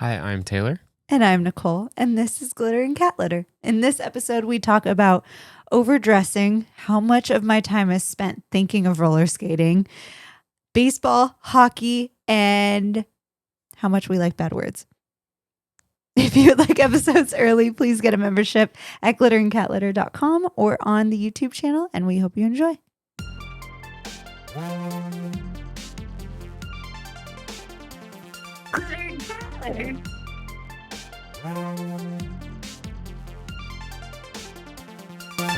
Hi, I'm Taylor. And I'm Nicole, and this is Glitter and Cat Litter. In this episode, we talk about overdressing, how much of my time is spent thinking of roller skating, baseball, hockey, and how much we like bad words. If you would like episodes early, please get a membership at glitterandcatlitter.com or on the YouTube channel, and we hope you enjoy. Glitter and Cat Litter.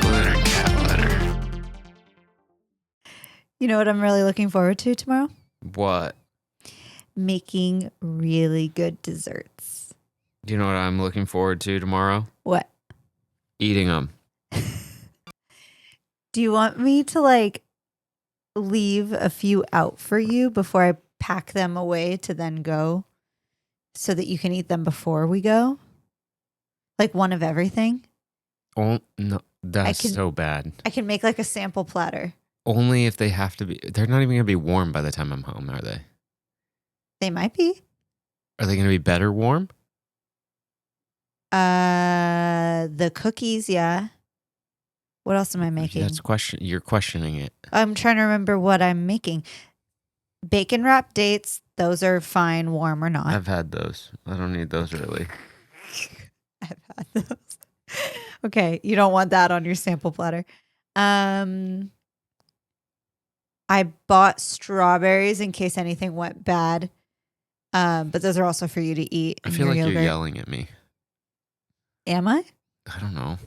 Glitter cat litter. You know what I'm really looking forward to tomorrow? What? Making really good desserts. Do you know what I'm looking forward to tomorrow? What? Eating them. Do you want me to leave a few out for you before I pack them away to then go so that you can eat them before we go? Like one of everything? Oh, no. That's can- so bad. I can make like a sample platter. Only if they have to be. They're not even going to be warm by the time I'm home, are they? They might be. Are they going to be better warm? The cookies, yeah. What else am I making? You're questioning it. I'm trying to remember what I'm making. Bacon wrapped dates, those are fine, warm or not. I've had those. I don't need those really. I've had those. Okay, you don't want that on your sample platter. I bought strawberries in case anything went bad. But those are also for you to eat. I feel like you're yelling at me. Am I? I don't know.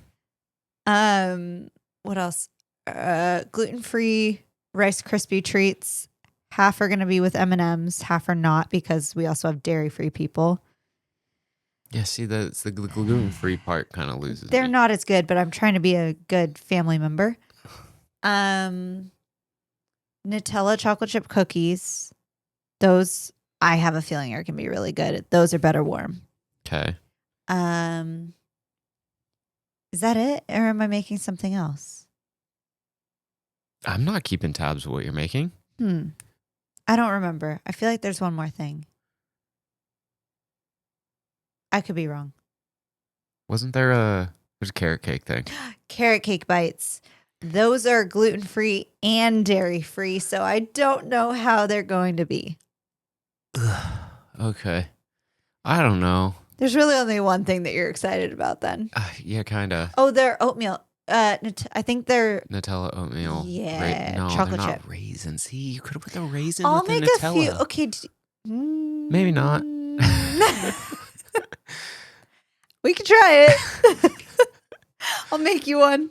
What else? Gluten-free Rice Krispie treats. Half are going to be with M&Ms, half are not because we also have dairy-free people. Yeah, see, that's the gluten-free part kind of loses They're me. not as good, but I'm trying to be a good family member. Nutella chocolate chip cookies. Those I have a feeling are going to be really good. Those are better warm. Okay. Is that it? Or am I making something else? I'm not keeping tabs of what you're making. I don't remember. I feel like there's one more thing. I could be wrong. Wasn't there there's a carrot cake thing? Carrot cake bites. Those are gluten-free and dairy-free, so I don't know how they're going to be. Okay. I don't know. There's really only one thing that you're excited about then. Yeah, kind of. Oh, they're oatmeal. I think they're Nutella oatmeal. Yeah, no, chocolate they're chip. not raisins. See, you could have put the raisin I'll with the make Nutella. a few. Okay. Maybe not. We can try it. I'll make you one.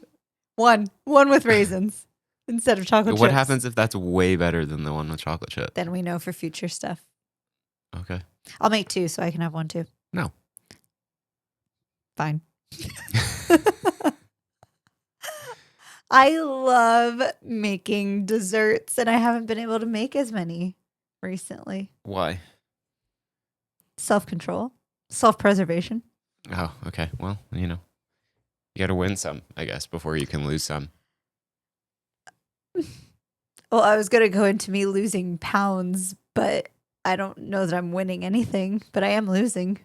One with raisins instead of chocolate chips. What happens if that's way better than the one with chocolate chip? Then we know for future stuff. Okay. I'll make two so I can have one too. No. Fine. I love making desserts, and I haven't been able to make as many recently. Why? Self-control, self-preservation. Oh, okay. Well, you got to win some, I guess, before you can lose some. Well, I was going to go into me losing pounds, but I don't know that I'm winning anything, but I am losing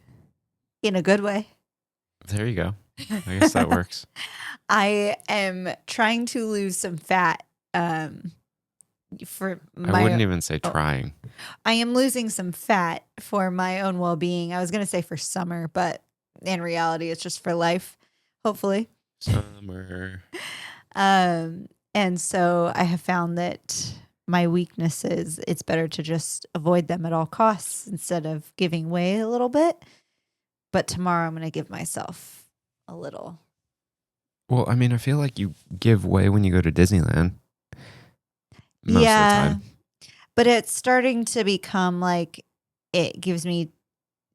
in a good way. There you go. I guess that works. I am trying to lose some fat for my I wouldn't even say trying. I am losing some fat for my own well-being. I was going to say for summer, but in reality it's just for life, hopefully. Summer. And so I have found that my weaknesses, it's better to just avoid them at all costs instead of giving way a little bit. But tomorrow I'm going to give myself a little. Well, I mean, I feel like you give way when you go to Disneyland. Most of the time. But it's starting to become like it gives me,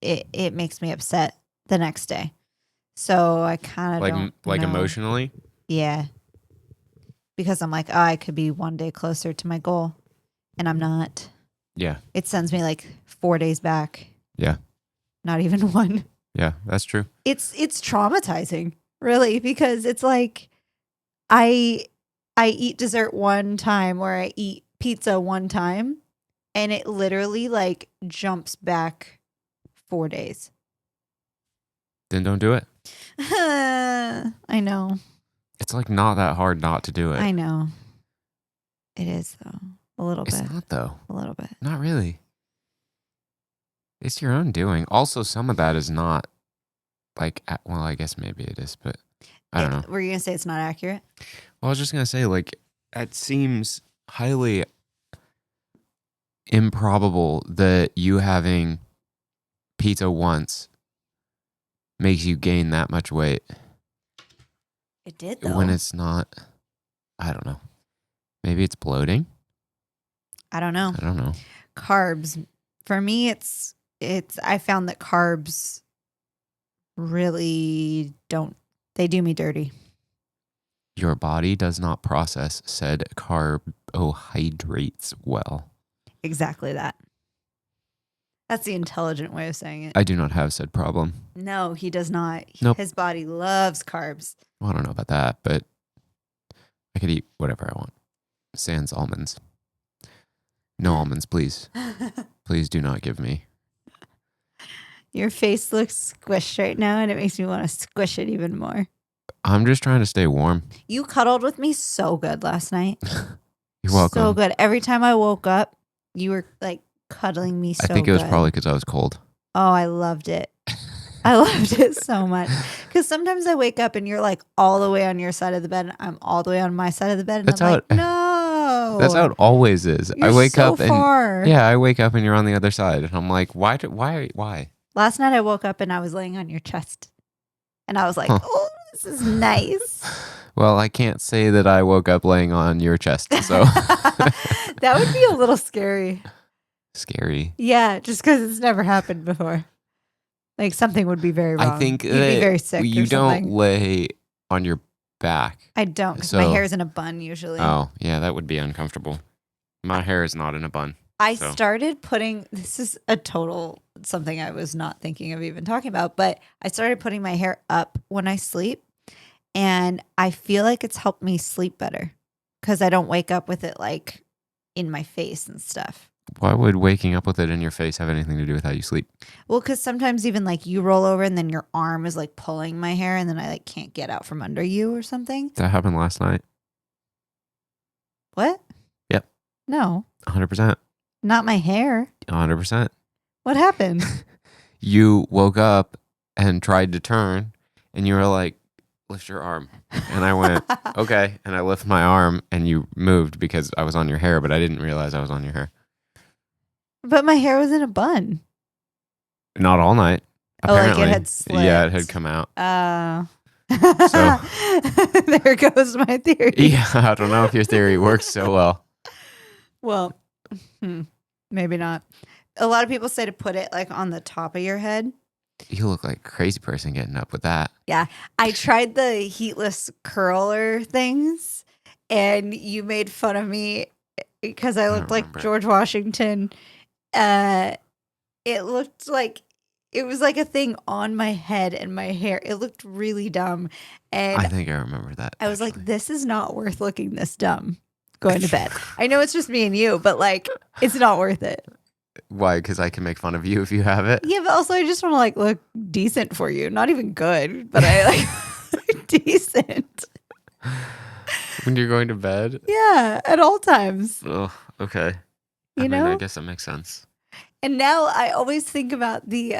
it makes me upset the next day. So I kind of don't like know. Emotionally? Yeah. Because I'm like, I could be one day closer to my goal, and I'm not. Yeah. It sends me like 4 days back. Yeah. Not even one. Yeah, that's true. It's traumatizing, really, because it's like I eat dessert one time or I eat pizza one time, and it literally like jumps back 4 days. Then don't do it. I know. It's like not that hard not to do it. I know. It is, though. A little bit. It's not, though. A little bit. Not really. It's your own doing. Also, some of that is not like, well, I guess maybe it is, but I don't know. Were you going to say it's not accurate? Well, I was just going to say, like, it seems highly improbable that you having pizza once makes you gain that much weight. It did, though. When it's not, I don't know. Maybe it's bloating. I don't know. Carbs. For me, it's I found that carbs really they do me dirty. Your body does not process said carbohydrates well. Exactly that. That's the intelligent way of saying it. I do not have said problem. No, he does not. Nope. His body loves carbs. Well, I don't know about that, but I could eat whatever I want. Sans almonds. No almonds, please. Please do not give me. Your face looks squished right now, and it makes me want to squish it even more. I'm just trying to stay warm. You cuddled with me so good last night. You're welcome. So good. Every time I woke up, you were like cuddling me so good. I think it was probably because I was cold. Oh, I loved it. I loved it so much. Because sometimes I wake up and you're like all the way on your side of the bed, and I'm all the way on my side of the bed. And no. That's how it always is. You're I wake so up and far. Yeah, I wake up and you're on the other side, and I'm like, why? Last night I woke up and I was laying on your chest, and I was like, oh, this is nice. Well, I can't say that I woke up laying on your chest, so that would be a little scary. Scary. Yeah, just because it's never happened before. Like something would be very wrong. I think you'd be very sick. You don't lay on your back. I don't, because my hair is in a bun usually. Oh, yeah, that would be uncomfortable. My hair is not in a bun. I started putting, this is a total something I was not thinking of even talking about, but I started putting my hair up when I sleep, and I feel like it's helped me sleep better because I don't wake up with it like in my face and stuff. Why would waking up with it in your face have anything to do with how you sleep? Well, because sometimes even like you roll over and then your arm is like pulling my hair, and then I like can't get out from under you or something. That happened last night. What? Yep. No. 100%. Not my hair. 100%. What happened? You woke up and tried to turn, and you were like, lift your arm. And I went, okay. And I lift my arm, and you moved because I was on your hair, but I didn't realize I was on your hair. But my hair was in a bun. Not all night. Apparently. Like it had slipped. Yeah, it had come out. So there goes my theory. Yeah, I don't know if your theory works so well. Well, maybe not. A lot of people say to put it like on the top of your head. You look like a crazy person getting up with that. Yeah. I tried the heatless curler things, and you made fun of me because I looked like George Washington. It looked like it was like a thing on my head and my hair. It looked really dumb. And I think I remember that. I was like, this is not worth looking this dumb going to bed. I know it's just me and you, but like, it's not worth it. Why? Because I can make fun of you if you have it? Yeah, but also I just want to like look decent for you. Not even good, but I like decent. When you're going to bed? Yeah, at all times. Oh, okay. You know? I guess that makes sense. And now I always think about the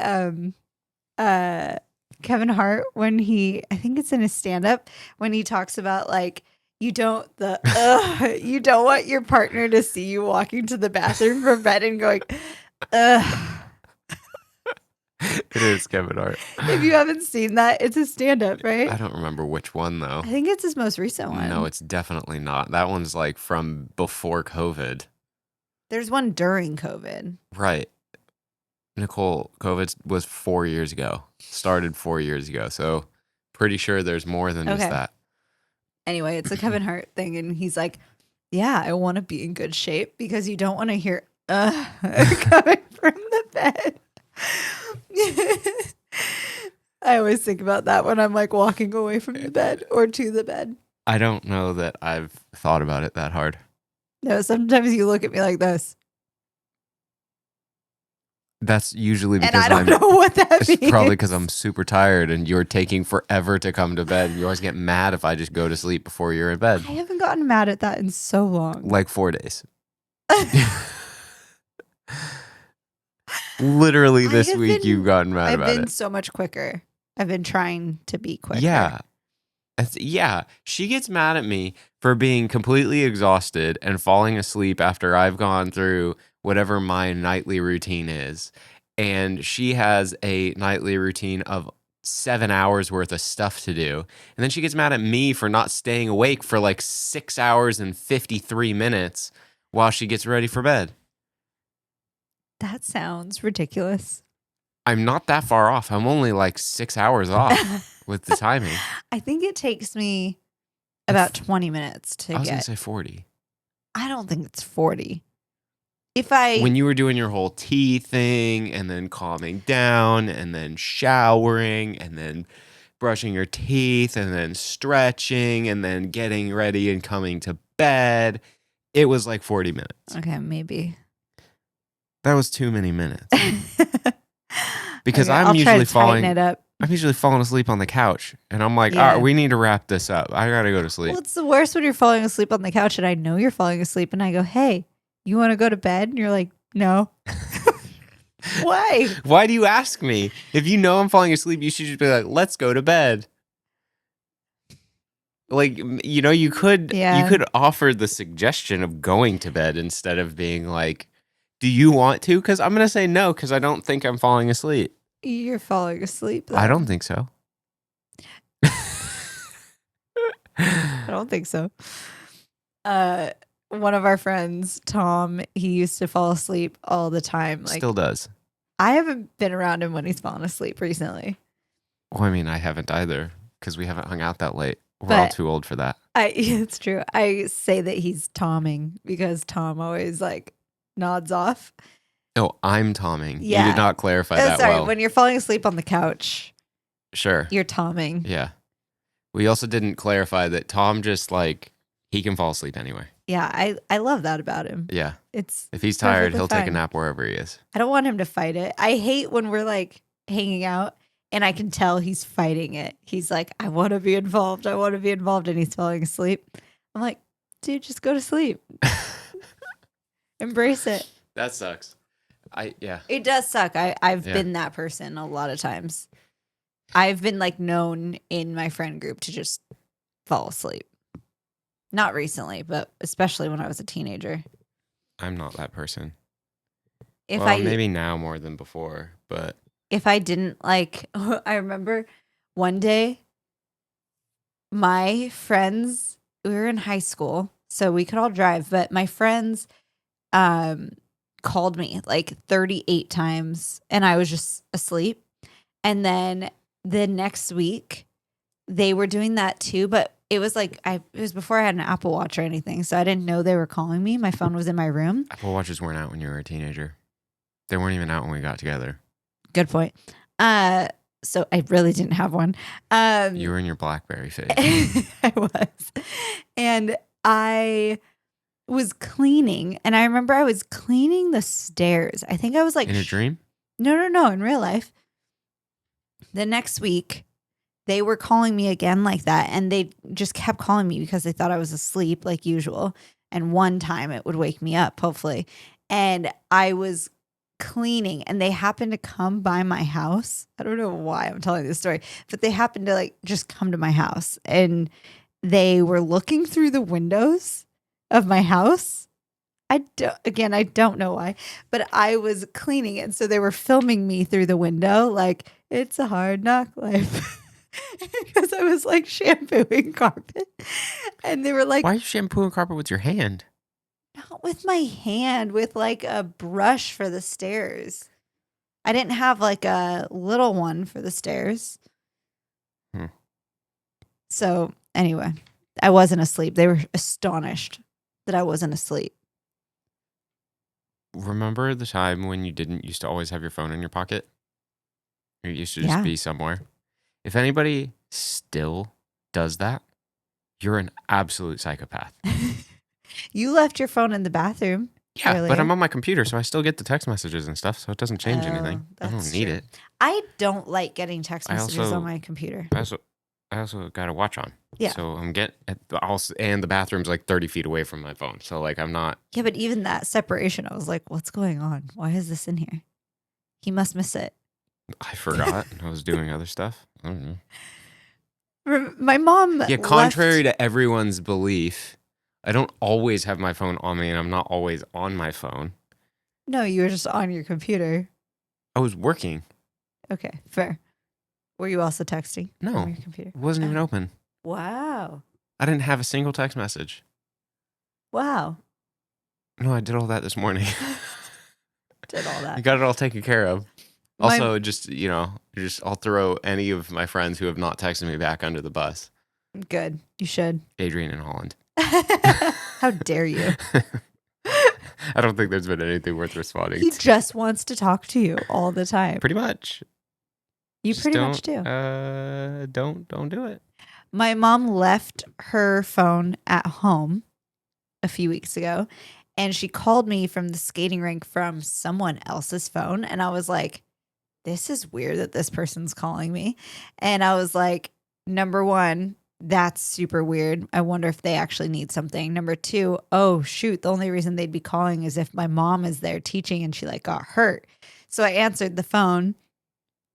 Kevin Hart when I think it's in his stand-up, when he talks about like you don't want your partner to see you walking to the bathroom for bed and going, ugh. It is Kevin Hart. If you haven't seen that, it's a stand-up, right? I don't remember which one though. I think it's his most recent one. No, it's definitely not. That one's like from before COVID. There's one during COVID. Right. Nicole, COVID was 4 years ago. Started 4 years ago. So pretty sure there's more than just that. Anyway, it's a Kevin Hart thing. And he's like, yeah, I want to be in good shape because you don't want to hear coming from the bed. I always think about that when I'm like walking away from the bed or to the bed. I don't know that I've thought about it that hard. No, sometimes you look at me like this. That's usually And because I don't know what that it's means. probably because I'm super tired and you're taking forever to come to bed. You always get mad if I just go to sleep before you're in bed. I haven't gotten mad at that in so long. Like 4 days. Literally this week you've gotten mad I've about been it. so much quicker. I've been trying to be quicker. Yeah. Yeah. She gets mad at me for being completely exhausted and falling asleep after I've gone through whatever my nightly routine is. And she has a nightly routine of 7 hours worth of stuff to do. And then she gets mad at me for not staying awake for like 6 hours and 53 minutes while she gets ready for bed. That sounds ridiculous. I'm not that far off. I'm only like 6 hours off with the timing. I think it takes me about 20 minutes to I was going get. to say 40. I don't think it's 40. When you were doing your whole tea thing and then calming down and then showering and then brushing your teeth and then stretching and then getting ready and coming to bed, it was like 40 minutes. Okay, maybe. That was too many minutes. Because Okay, I'm I'll try usually to tighten it up. I'm usually falling asleep on the couch and I'm like, Yeah. all right, we need to wrap this up. I got to go to sleep. Well, it's the worst when you're falling asleep on the couch and I know you're falling asleep and I go, hey, you want to go to bed? And you're like, no. Why? Why do you ask me? If you know I'm falling asleep, you should just be like, let's go to bed. Like, you could offer the suggestion of going to bed instead of being like, do you want to? Because I'm going to say no because I don't think I'm falling asleep. You're falling asleep, though. I don't think so. I don't think so. One of our friends, Tom, he used to fall asleep all the time. Like, Still does. I haven't been around him when he's fallen asleep recently. Well, I mean, I haven't either because we haven't hung out that late. We're all too old for that. It's true. I say that he's Tomming because Tom always like nods off. No, I'm Tomming. Yeah. You did not clarify that Sorry, well. when you're falling asleep on the couch, Sure. you're Tomming. Yeah. We also didn't clarify that Tom just like, he can fall asleep anywhere. Yeah, I love that about him. Yeah. It's If he's tired, perfectly he'll take a fine. nap wherever he is. I don't want him to fight it. I hate when we're like hanging out and I can tell he's fighting it. He's like, I want to be involved. I want to be involved. And he's falling asleep. I'm like, dude, just go to sleep. Embrace it. That sucks. Yeah. It does suck. I've been that person a lot of times. I've been like known in my friend group to just fall asleep. Not recently, but especially when I was a teenager. I'm not that person. If Maybe now more than before, but if I didn't like, I remember one day my friends, we were in high school, so we could all drive, but my friends called me like 38 times and I was just asleep. And then the next week they were doing that too, but it was like it was before I had an Apple Watch or anything, so I didn't know they were calling me. My phone was in my room. Apple Watches weren't out when you were a teenager. They weren't even out when we got together. Good point. So I really didn't have one. You were in your BlackBerry phase. I was. And I was cleaning, and I remember I was cleaning the stairs. I think I was like In a dream? No, in real life. The next week, they were calling me again like that, and they just kept calling me because they thought I was asleep like usual. And one time it would wake me up, hopefully. And I was cleaning, and they happened to come by my house. I don't know why I'm telling this story, but they happened to like just come to my house, and they were looking through the windows of my house. I don't know why, but I was cleaning, and so they were filming me through the window like, it's a hard knock life. Because I was like shampooing carpet, and they were like, why are you shampooing carpet with your hand? not with my hand, with like a brush for the stairs. I didn't have like a little one for the stairs. So anyway, I wasn't asleep. They were astonished that I wasn't asleep. Remember the time when you didn't used to always have your phone in your pocket? Or it used to just be somewhere? If anybody still does that, you're an absolute psychopath. You left your phone in the bathroom. Yeah, but earlier. I'm on my computer, so I still get the text messages and stuff, so it doesn't change anything. I don't That's need true. it. I don't like getting text I messages on also, my computer. I also got a watch on. Yeah. So I'm and the bathroom's like 30 feet away from my phone. So like I'm not. Yeah, but even that separation, I was like, what's going on? Why is this in here? He must miss it. I forgot. I was doing other stuff. I don't know. My mom Yeah, contrary to everyone's belief, I don't always have my phone on me, and I'm not always on my phone. No, you were just on your computer. I was working. Okay, fair. Were you also texting No, from your computer? it wasn't even open. Wow. I didn't have a single text message. Wow. No, I did all that this morning. Did all I that. got it all taken care of. Also, just I'll throw any of my friends who have not texted me back under the bus. Good. You should. Adrian and Holland. How dare you? I don't think there's been anything worth responding He to. just wants to talk to you all the time. Pretty much. You Just pretty much do. Don't do it. My mom left her phone at home a few weeks ago, and she called me from the skating rink from someone else's phone. And I was like, this is weird that this person's calling me. And I was like, number one, that's super weird. I wonder if they actually need something. Number two, oh shoot, the only reason they'd be calling is if my mom is there teaching and she like got hurt. So I answered the phone.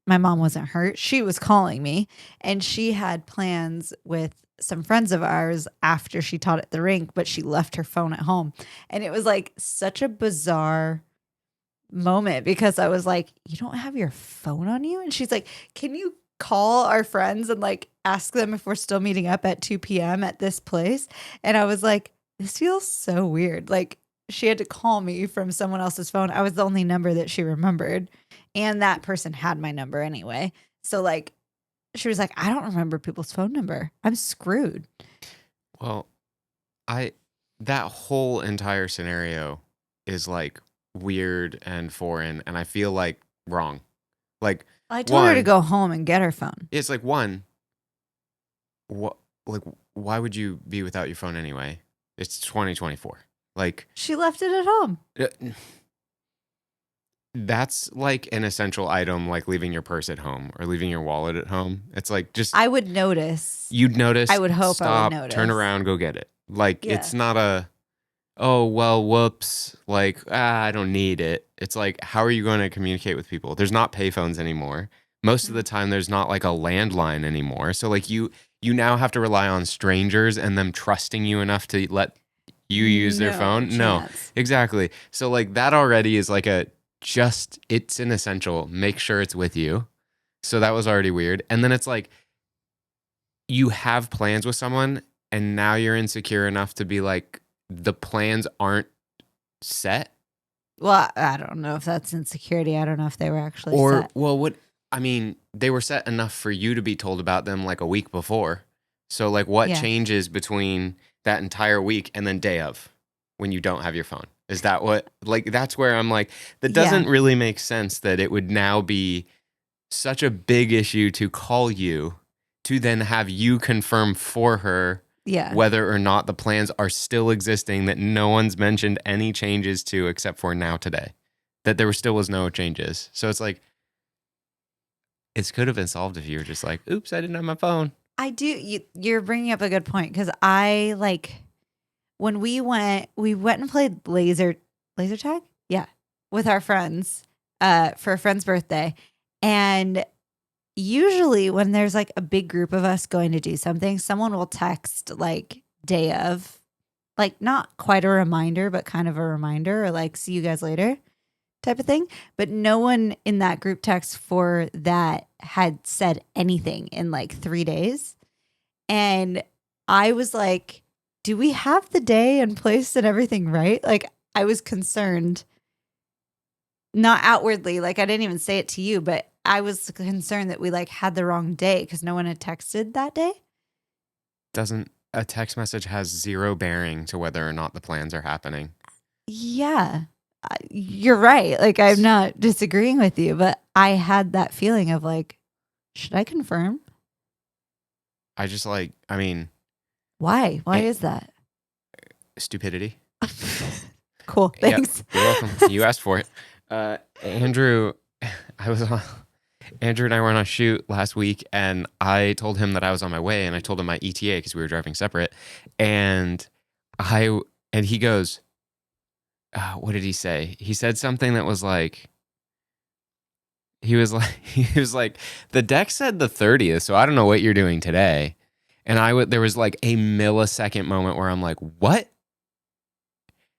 My mom wasn't hurt. She was calling me, and she had plans with some friends of ours after she taught at the rink, but she left her phone at home. And it was like such a bizarre moment because I was like, you don't have your phone on you? And she's like, can you call our friends and like ask them if we're still meeting up at 2 p.m. at this place? And I was like, this feels so weird. Like she had to call me from someone else's phone. I was the only number that she remembered. And that person had my number anyway. So like she was like, I don't remember people's phone number. I'm screwed. Well, that whole entire scenario is like weird and foreign, and I feel like wrong. Like I told her to go home and get her phone. It's like why would you be without your phone anyway? It's 2024. Like she left it at home. That's like an essential item, like leaving your purse at home or leaving your wallet at home. It's like just I would notice. You'd notice. I would hope stop, I would notice. Turn around, go get it. Like Yeah. It's not a oh well, whoops. Like I don't need it. It's like how are you going to communicate with people? There's not payphones anymore. Most of the time, there's not like a landline anymore. So like you now have to rely on strangers and them trusting you enough to let you use their phone. Chance. No, exactly. So like that already is like it's an essential. Make sure it's with you. So that was already weird. And then it's like you have plans with someone and now you're insecure enough to be like the plans aren't set. Well, I don't know if that's insecurity. I don't know if they were actually set. Well, they were set enough for you to be told about them like a week before. So like what changes between that entire week and then day of when you don't have your phone? Is that what, like, that's where I'm like, that doesn't really make sense that it would now be such a big issue to call you to then have you confirm for her whether or not the plans are still existing that no one's mentioned any changes to except for now today. That there still was no changes. So it's like, it could have been solved if you were just like, oops, I didn't have my phone. I do. You're bringing up a good point because I like when we went and played laser tag. Yeah. With our friends for a friend's birthday. And usually when there's like a big group of us going to do something, someone will text like day of, like not quite a reminder, but kind of a reminder or like see you guys later type of thing. But no one in that group text for that had said anything in like 3 days. And I was like, do we have the day and place and everything right? Like I was concerned, not outwardly, like I didn't even say it to you, but I was concerned that we like had the wrong day because no one had texted that day. Doesn't a text message has zero bearing to whether or not the plans are happening? Yeah, you're right. Like I'm not disagreeing with you, but I had that feeling of like, should I confirm? I just like, I mean. Why? Why is that? Stupidity. Cool. Yeah, Thanks. you're welcome. You asked for it. Andrew, I was on. Andrew and I were on a shoot last week, and I told him that I was on my way, and I told him my ETA because we were driving separate, and I and he goes, what did he say? He said something that was like, he was like, the deck said the 30th, so I don't know what you're doing today, and there was like a millisecond moment where I'm like, what?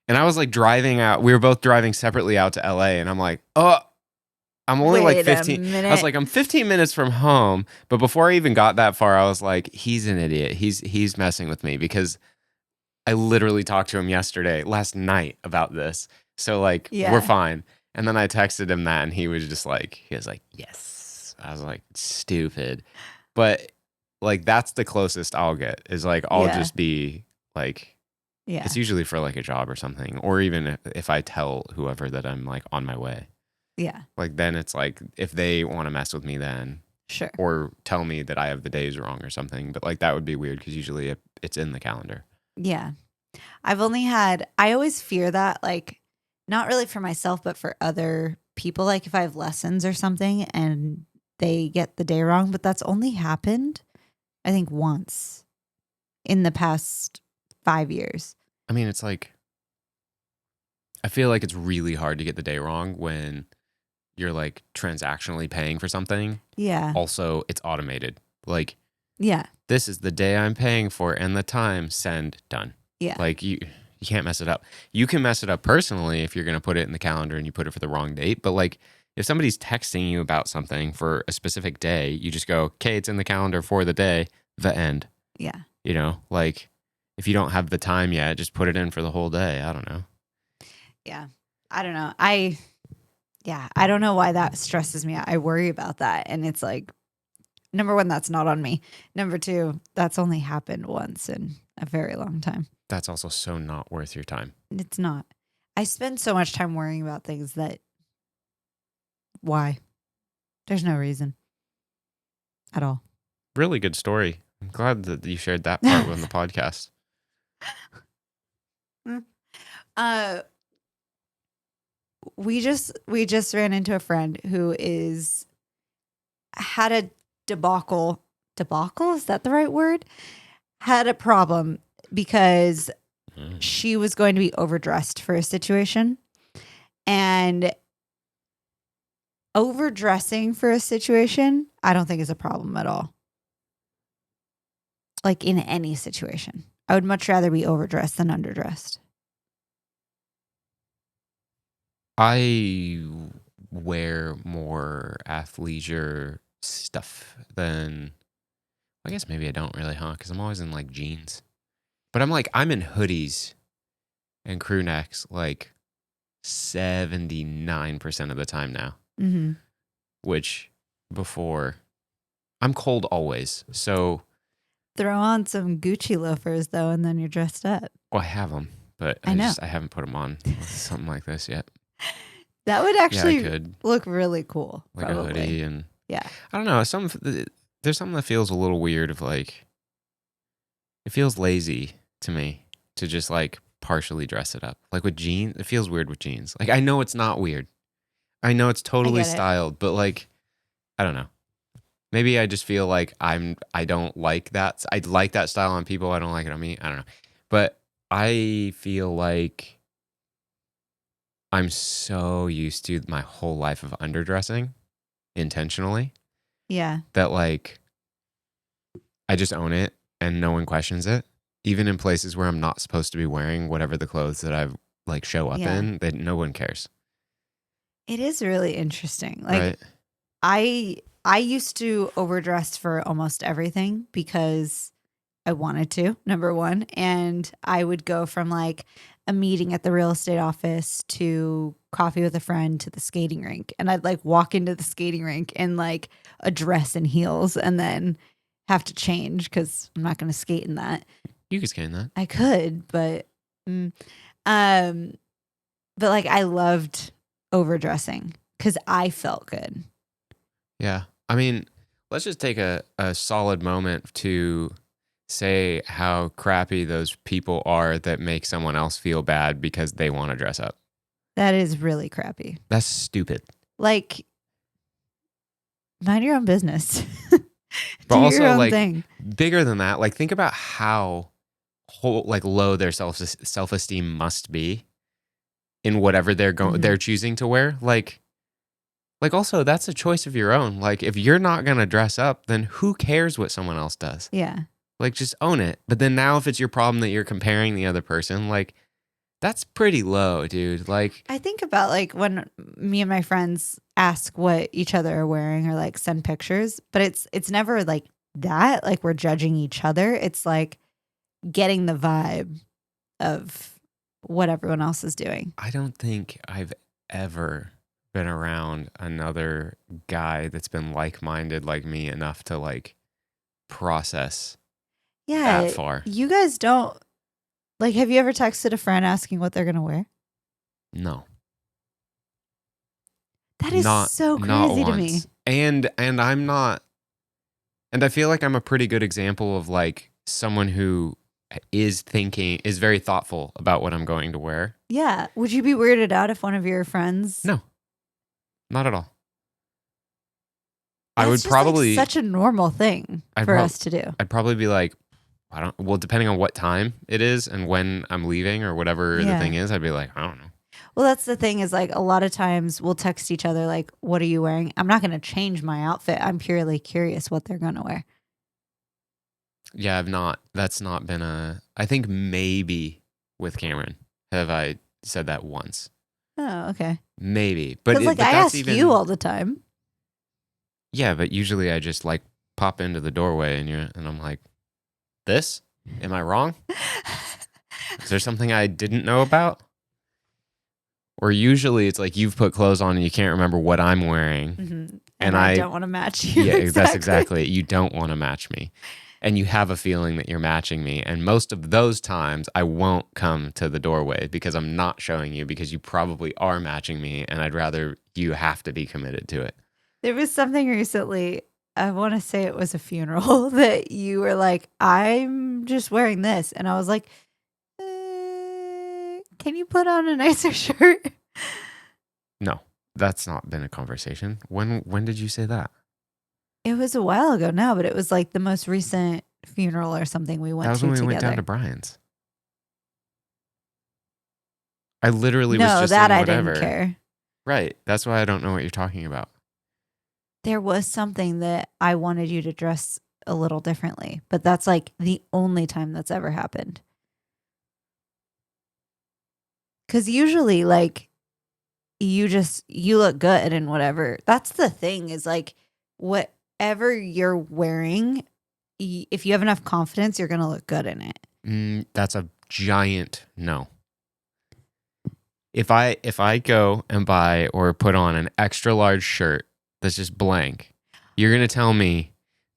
And I was like driving out. We were both driving separately out to LA, and I'm like, oh. I'm only like Wait a 15. I minute. was like, I'm 15 minutes from home. But before I even got that far, I was like, he's an idiot. He's messing with me because I literally talked to him last night about this. So like, we're Yeah. fine. And then I texted him that, and he was like, yes. I was like, stupid. But like, that's the closest I'll get is like, I'll Yeah. just be like, Yeah. it's usually for like a job or something. Or even if I tell whoever that I'm like on my way. Yeah. Like then it's like if they want to mess with me then Sure. or tell me that I have the days wrong or something. But like that would be weird because usually it's in the calendar. Yeah. I always fear that, like, not really for myself, but for other people. Like if I have lessons or something and they get the day wrong, but that's only happened, I think, once in the past 5 years. I mean, it's like, I feel like it's really hard to get the day wrong when you're like transactionally paying for something. Yeah. Also, it's automated. Like, Yeah. this is the day I'm paying for and the time, send, done. Yeah. Like you can't mess it up. You can mess it up personally if you're going to put it in the calendar and you put it for the wrong date. But like if somebody's texting you about something for a specific day, you just go, okay, it's in the calendar for the day, the end. Yeah. You know, like if you don't have the time yet, just put it in for the whole day. I don't know. Yeah. I don't know. I don't know why that stresses me out. I worry about that. And it's like, number one, that's not on me. Number two, that's only happened once in a very long time. That's also so not worth your time. It's not. I spend so much time worrying about things that, why? There's no reason at all. Really good story. I'm glad that you shared that part on the podcast. We just ran into a friend who had a debacle. Debacle? Is that the right word? Had a problem because she was going to be overdressed for a situation, and overdressing for a situation, I don't think is a problem at all. Like in any situation, I would much rather be overdressed than underdressed. I wear more athleisure stuff than, I guess maybe I don't really, huh? Because I'm always in like jeans. But I'm in hoodies and crew necks like 79% of the time now. Mm-hmm. Which before, I'm cold always. So, Throw on some Gucci loafers though, and then you're dressed up. well, I have them, but I know. I haven't put them on with something like this yet. That would actually I could. Look really cool. Like probably. a hoodie and yeah. I don't know. There's something that feels a little weird of like, it feels lazy to me to just like partially dress it up. Like with jeans, it feels weird with jeans. Like I know it's not weird. I know it's totally styled, but like, I don't know. Maybe I just feel like I don't like that. I like that style on people. I don't like it on me. I don't know. But I feel like I'm so used to my whole life of underdressing intentionally. Yeah. That like, I just own it and no one questions it. Even in places where I'm not supposed to be wearing whatever the clothes that I've like show up in, that no one cares. It is really interesting. Like right? I used to overdress for almost everything because I wanted to, number one. And I would go from like a meeting at the real estate office to coffee with a friend to the skating rink. And I'd like walk into the skating rink in like a dress and heels and then have to change because I'm not going to skate in that. You could skate in that. I could, but like I loved overdressing because I felt good. Yeah. I mean, let's just take a solid moment to say how crappy those people are that make someone else feel bad because they want to dress up. That is really crappy. That's stupid. Like, mind your own business. But Do your also, own like, thing. bigger than that, like, think about how low their self-esteem must be in whatever they're choosing to wear. Like also, that's a choice of your own. Like, if you're not gonna dress up, then who cares what someone else does? Yeah. Like, just own it. But then now, if it's your problem that you're comparing the other person, like, that's pretty low, dude. Like, I think about like when me and my friends ask what each other are wearing or like send pictures, but it's never like that. Like we're judging each other. It's like getting the vibe of what everyone else is doing. I don't think I've ever been around another guy that's been like-minded like me enough to like process that Yeah. far. You guys don't like, have you ever texted a friend asking what they're going to wear? No. That is so not crazy to me. once. And I'm not, and I feel like I'm a pretty good example of like someone who is very thoughtful about what I'm going to wear. Yeah. Would you be weirded out if one of your friends? No, not at all. That's I would just probably like such a normal thing for us to do. I'd probably be like, well, depending on what time it is and when I'm leaving or whatever the thing is, I'd be like, I don't know. Well, that's the thing is like a lot of times we'll text each other like, what are you wearing? I'm not going to change my outfit. I'm purely curious what they're going to wear. Yeah, that's not been I think maybe with Cameron have I said that once. Oh, okay. Maybe. But Because like I that's ask you all the time. Yeah, but usually I just like pop into the doorway and I'm like, this? Am I wrong? Is there something I didn't know about? Or usually it's like you've put clothes on and you can't remember what I'm wearing. Mm-hmm. And I don't want to match you. Yeah, that's exactly it. You don't want to match me. And you have a feeling that you're matching me. And most of those times I won't come to the doorway because I'm not showing you because you probably are matching me and I'd rather you have to be committed to it. There was something recently, I want to say it was a funeral, that you were like, I'm just wearing this. And I was like, can you put on a nicer shirt? No, that's not been a conversation. When did you say that? It was a while ago now, but it was like the most recent funeral or something we went to together. That was when we went down to Brian's. I literally was just that in I whatever. didn't care. Right. That's why I don't know what you're talking about. There was something that I wanted you to dress a little differently, but that's like the only time that's ever happened. Because usually, like, you look good and whatever. That's the thing is like, whatever you're wearing, if you have enough confidence, you're going to look good in it. That's a giant no. If I go and buy or put on an extra large shirt that's just blank, you're going to tell me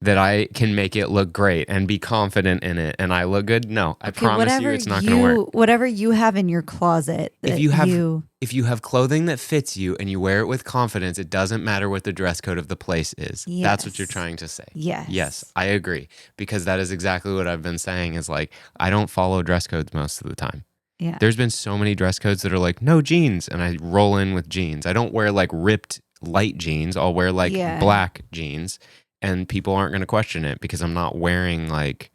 that I can make it look great and be confident in it and I look good? No, I promise you it's not going to work. Whatever you have in your closet. If you have clothing that fits you and you wear it with confidence, it doesn't matter what the dress code of the place is. Yes. That's what you're trying to say. Yes. Yes, I agree. Because that is exactly what I've been saying is like, I don't follow dress codes most of the time. Yeah. There's been so many dress codes that are like, no jeans. And I roll in with jeans. I don't wear like ripped light jeans. I'll wear like black jeans. And people aren't going to question it because I'm not wearing like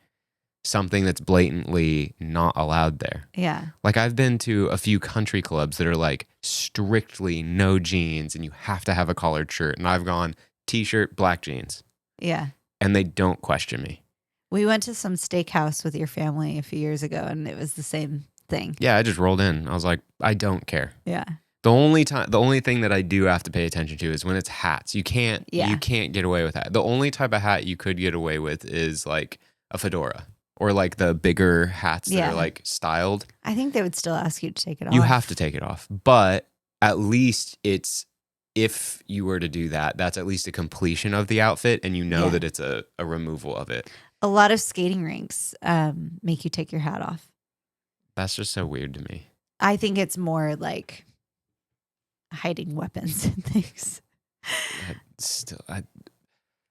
something that's blatantly not allowed there. Yeah. Like I've been to a few country clubs that are like strictly no jeans and you have to have a collared shirt. And I've gone t-shirt, black jeans. Yeah. And they don't question me. We went to some steakhouse with your family a few years ago and it was the same thing. Yeah, I just rolled in. I was like, I don't care. Yeah. The only thing that I do have to pay attention to is when it's hats. You can't get away with that. The only type of hat you could get away with is like a fedora or like the bigger hats that are like styled. I think they would still ask you to take it off. You have to take it off. But at least if you were to do that, that's at least a completion of the outfit and you know that it's a removal of it. A lot of skating rinks make you take your hat off. That's just so weird to me. I think it's more like hiding weapons and things.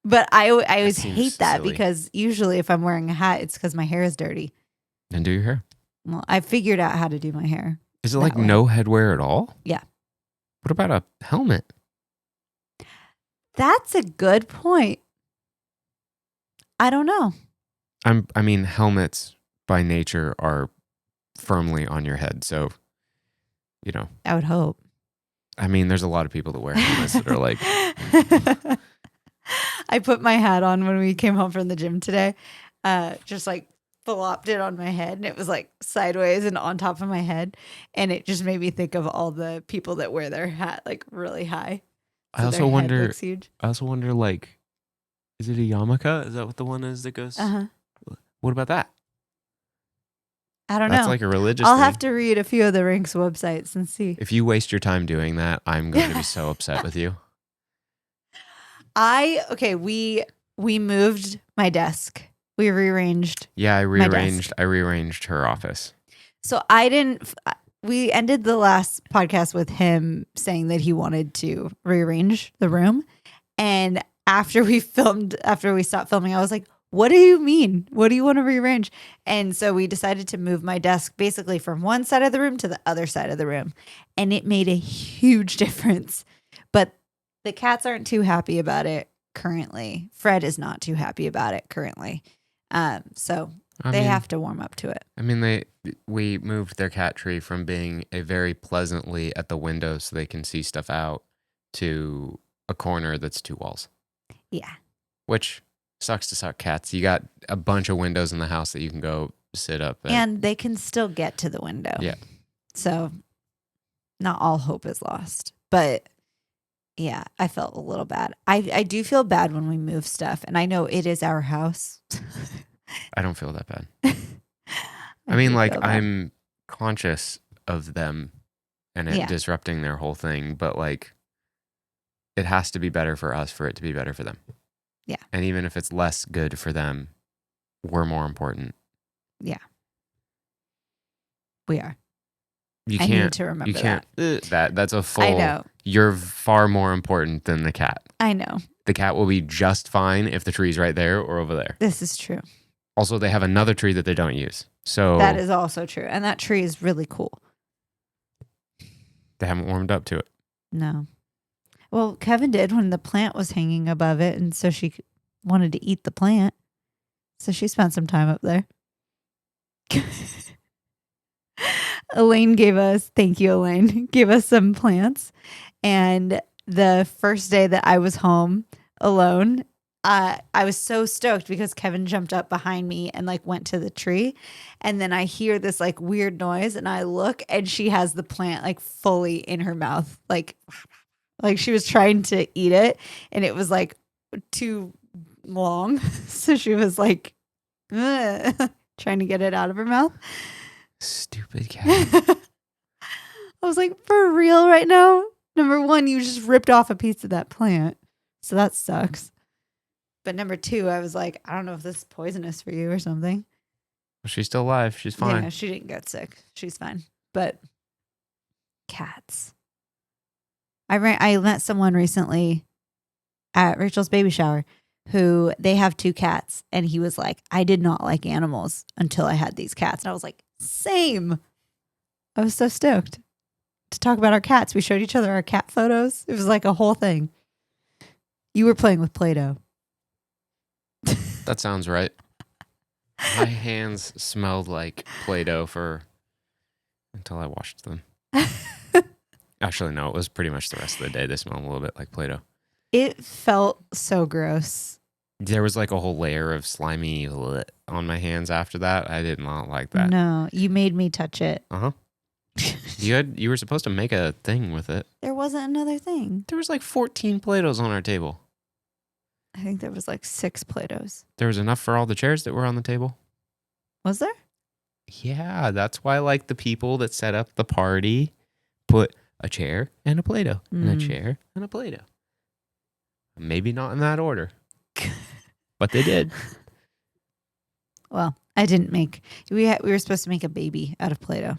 But I always seems hate that silly. because usually if I'm wearing a hat, it's because my hair is dirty. And do your hair. Well, I figured out how to do my hair. Is it that like way. no headwear at all? Yeah. What about a helmet? That's a good point. I don't know. I mean, helmets by nature are firmly on your head. So, you know, I would hope. I mean, there's a lot of people that wear helmets that are like, I put my hat on when we came home from the gym today. Just like flopped it on my head and it was like sideways and on top of my head. And it just made me think of all the people that wear their hat like really high. I also their head wonder, looks huge. like, is it a yarmulke? Is that what the one is that goes? Uh-huh. What about that? I don't That's know. like a religious I'll thing. have to read a few of the Rinks websites and see. If you waste your time doing that, I'm going to be so upset with you. We moved my desk. We rearranged. Yeah, I my desk. rearranged her office. So we ended the last podcast with him saying that he wanted to rearrange the room. And after we stopped filming, I was like, what do you mean? What do you want to rearrange? And so we decided to move my desk basically from one side of the room to the other side of the room. And it made a huge difference. But the cats aren't too happy about it currently. Fred is not too happy about it currently. So they have to warm up to it. I mean, we moved their cat tree from being a very pleasantly at the window so they can see stuff out to a corner that's 2 walls. Yeah. Which sucks to suck cats. You got a bunch of windows in the house that you can go sit up at. And they can still get to the window. Yeah. So not all hope is lost. But yeah, I felt a little bad. I do feel bad when we move stuff. And I know it is our house. I don't feel that bad. I mean, like, I'm conscious of them and it disrupting their whole thing, but like, it has to be better for us for it to be better for them. Yeah. And even if it's less good for them, we're more important. Yeah. We are. I need to remember that. That's a full. I know. You're far more important than the cat. I know. The cat will be just fine if the tree's right there or over there. This is true. Also, they have another tree that they don't use. So that is also true. And that tree is really cool. They haven't warmed up to it. No. Well, Kevin did when the plant was hanging above it. And so she wanted to eat the plant. So she spent some time up there. Elaine thank you, Elaine, gave us some plants. And the first day that I was home alone, I was so stoked because Kevin jumped up behind me and like went to the tree. And then I hear this like weird noise and I look and she has the plant like fully in her mouth. Like she was trying to eat it and it was like too long. So she was like trying to get it out of her mouth. Stupid cat. I was like, for real right now? Number one, you just ripped off a piece of that plant. So that sucks. But number two, I was like, I don't know if this is poisonous for you or something. Well, she's still alive. She's fine. Yeah, she didn't get sick. She's fine. But cats. I met someone recently at Rachel's baby shower who they have 2 cats. And he was like, I did not like animals until I had these cats. And I was like, same. I was so stoked to talk about our cats. We showed each other our cat photos. It was like a whole thing. You were playing with Play-Doh. That sounds right. My hands smelled like Play-Doh until I washed them. Actually, no, it was pretty much the rest of the day. They smelled a little bit like Play-Doh. It felt so gross. There was like a whole layer of slimy on my hands after that. I did not like that. No, you made me touch it. Uh-huh. You were supposed to make a thing with it. There wasn't another thing. There was like 14 Play-Dohs on our table. I think there was like 6 Play-Dohs. There was enough for all the chairs that were on the table. Was there? Yeah, that's why like the people that set up the party put a chair and a Play-Doh and a chair and a Play-Doh. Maybe not in that order. But they did. Well, I didn't make. We were supposed to make a baby out of Play-Doh.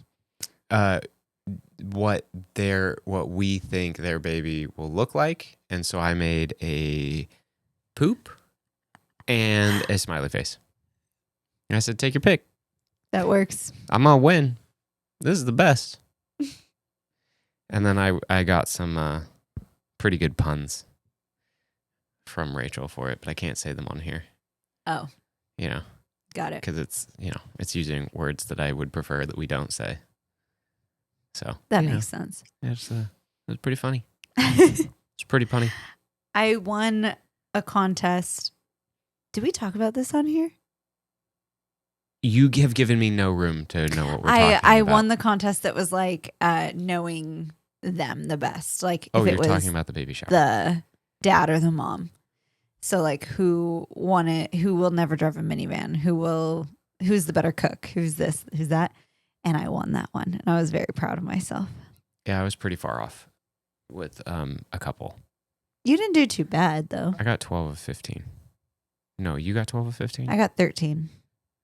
What we think their baby will look like, and so I made a poop and a smiley face. And I said, take your pick. That works. I'm going to win. This is the best. And then I got some pretty good puns from Rachel for it, but I can't say them on here. Oh. You know. Got it. Because it's using words that I would prefer that we don't say. So. That makes sense. Yeah, it's pretty funny. It's pretty funny. I won a contest. Did we talk about this on here? You have given me no room to know what we're talking about. I won the contest that was like knowing them the best. Like if it was talking about the baby shower. The dad or the mom. So like who won it, who will never drive a minivan, who's the better cook, who's this, who's that. And I won that one. And I was very proud of myself. Yeah, I was pretty far off with a couple. You didn't do too bad though. I got 12 of 15. No, you got 12 of 15? I got 13.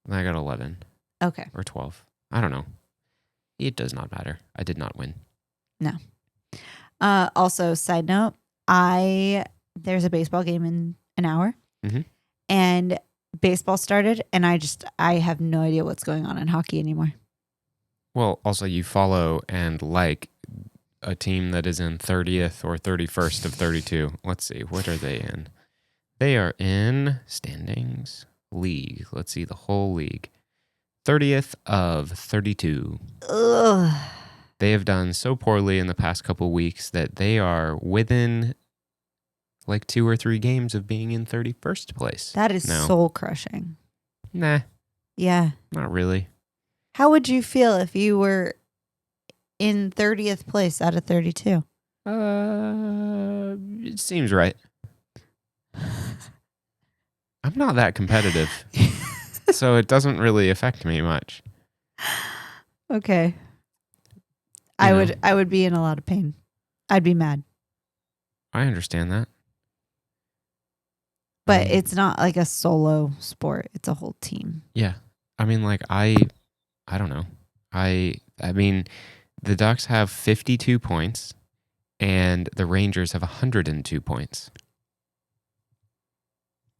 And I got 11. Okay. Or 12. I don't know. It does not matter. I did not win. No. Also, side note, there's a baseball game in an hour. Mm-hmm. And baseball started, and I have no idea what's going on in hockey anymore. Well, also you follow and like a team that is in 30th or 31st of 32. Let's see. What are they in? They are in standings league. Let's see the whole league. 30th of 32. Ugh. They have done so poorly in the past couple weeks that they are within like 2 or 3 games of being in 31st place. That is soul crushing. Nah. Yeah. Not really. How would you feel if you were in 30th place out of 32? It seems right. I'm not that competitive, so it doesn't really affect me much. Okay. I would be in a lot of pain. I'd be mad. I understand that. But it's not like a solo sport. It's a whole team. Yeah. I mean, like, I don't know. I mean, the Ducks have 52 points and the Rangers have 102 points.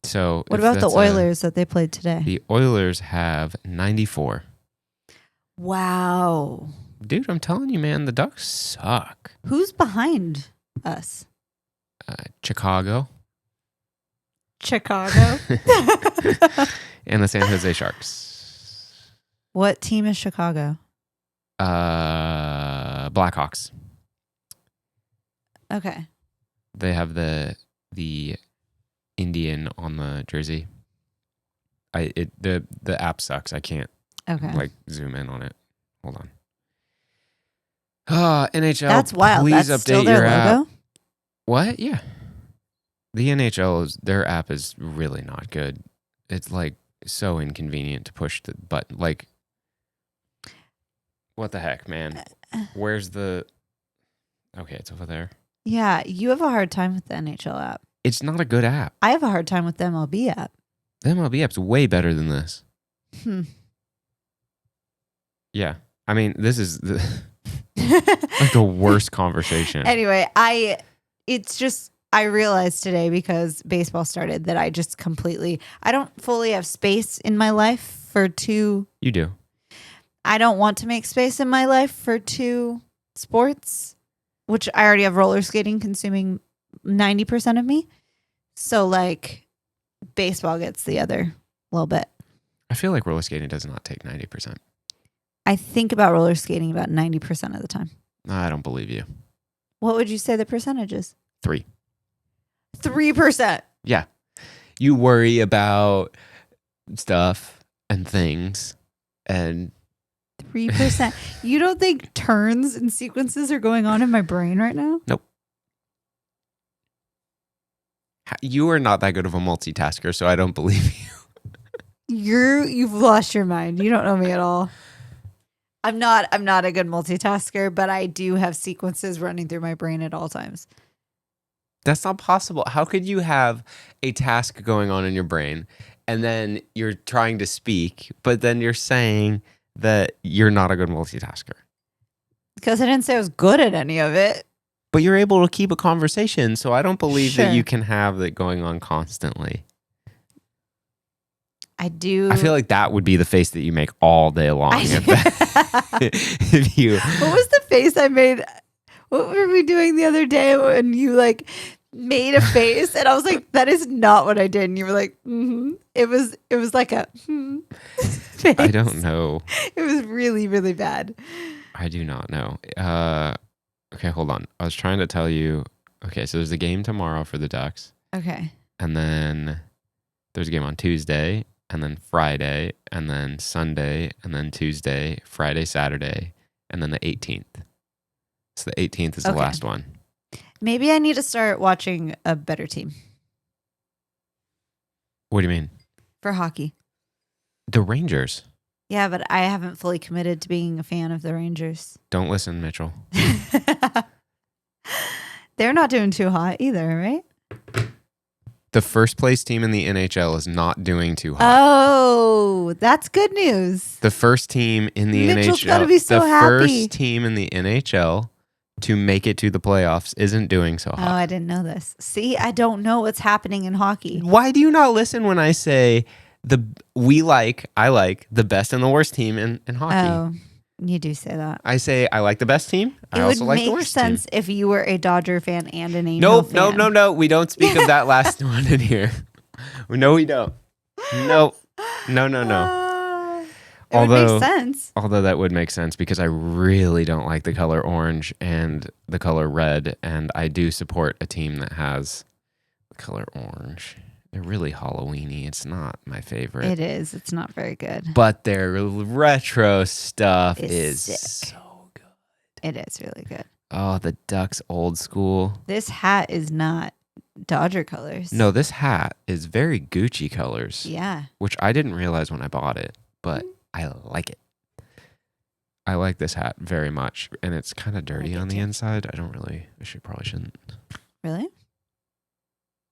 So what about the Oilers that they played today? The Oilers have 94. Wow. Dude, I'm telling you, man, the Ducks suck. Who's behind us? Chicago. Chicago? And the San Jose Sharks. What team is Chicago? Blackhawks. Okay. They have the Indian on the jersey. The app sucks. I can't zoom in on it. Hold on. NHL. That's wild. Please That's update still their your logo? app. What? Yeah. The NHL their app is really not good. It's like so inconvenient to push the button. Like, what the heck, man? Where's the? Okay, it's over there. Yeah, you have a hard time with the NHL app. It's not a good app. I have a hard time with the MLB app. The MLB app's way better than this. Yeah. I mean, this is like the worst conversation. Anyway, I realized today because baseball started that I don't fully have space in my life for two. You do. I don't want to make space in my life for two sports, which I already have roller skating consuming 90% of me. So like baseball gets the other little bit. I feel like roller skating does not take 90%. I think about roller skating about 90% of the time. I don't believe you. What would you say the percentage is? 3%. 3%. Yeah. You worry about stuff and things and 3%. You don't think turns and sequences are going on in my brain right now? Nope. You are not that good of a multitasker, so I don't believe you. You've lost your mind. You don't know me at all. I'm not a good multitasker, but I do have sequences running through my brain at all times. That's not possible. How could you have a task going on in your brain and then you're trying to speak, but then you're saying that you're not a good multitasker? Because I didn't say I was good at any of it. But you're able to keep a conversation, so I don't believe that Sure. you can have that going on constantly. I do. I feel like that would be the face that you make all day long. If you, What was the face I made? What were we doing the other day when you like made a face and I was like, that is not what I did, and you were like, mm-hmm. It was like a face. I don't know. It was really, really bad. I do not know. Okay, hold on. I was trying to tell you. Okay, so there's a game tomorrow for the Ducks, Okay. and then there's a game on Tuesday, and then Friday, and then Sunday, and then Tuesday, Friday, Saturday, and then the 18th. So the 18th is the Okay. last one. Maybe I need to start watching a better team What do you mean? for hockey. The Rangers. Yeah, but I haven't fully committed to being a fan of the Rangers. Don't listen, Mitchell. They're not doing too hot either, right? The first place team in the NHL is not doing too hot. Oh, that's good news. The first team in the Mitchell's NHL, gotta be so the happy. first team in the NHL to make it to the playoffs isn't doing so Oh, hot. I didn't know this. See, I don't know what's happening in hockey. Why do you not listen when I say I like the best and the worst team in hockey? Oh, you do say that. I say I like the best team. I It also would like the make worst sense team. if you were a Dodger fan and an Angel fan. No. We don't speak of that last one in here. No, we don't. No. It would Although- make sense. Although that would make sense because I really don't like the color orange and the color red, and I do support a team that has the color orange. They're really Halloween-y. It's not my favorite. It is. It's not very good. But their retro stuff It's is sick. so good. It is really good. Oh, the Ducks old school. This hat is not Dodger colors. No, this hat is very Gucci colors, Yeah. which I didn't realize when I bought it, but I like it. I like this hat very much, and it's kind of dirty it on the too. inside. Probably shouldn't. Really?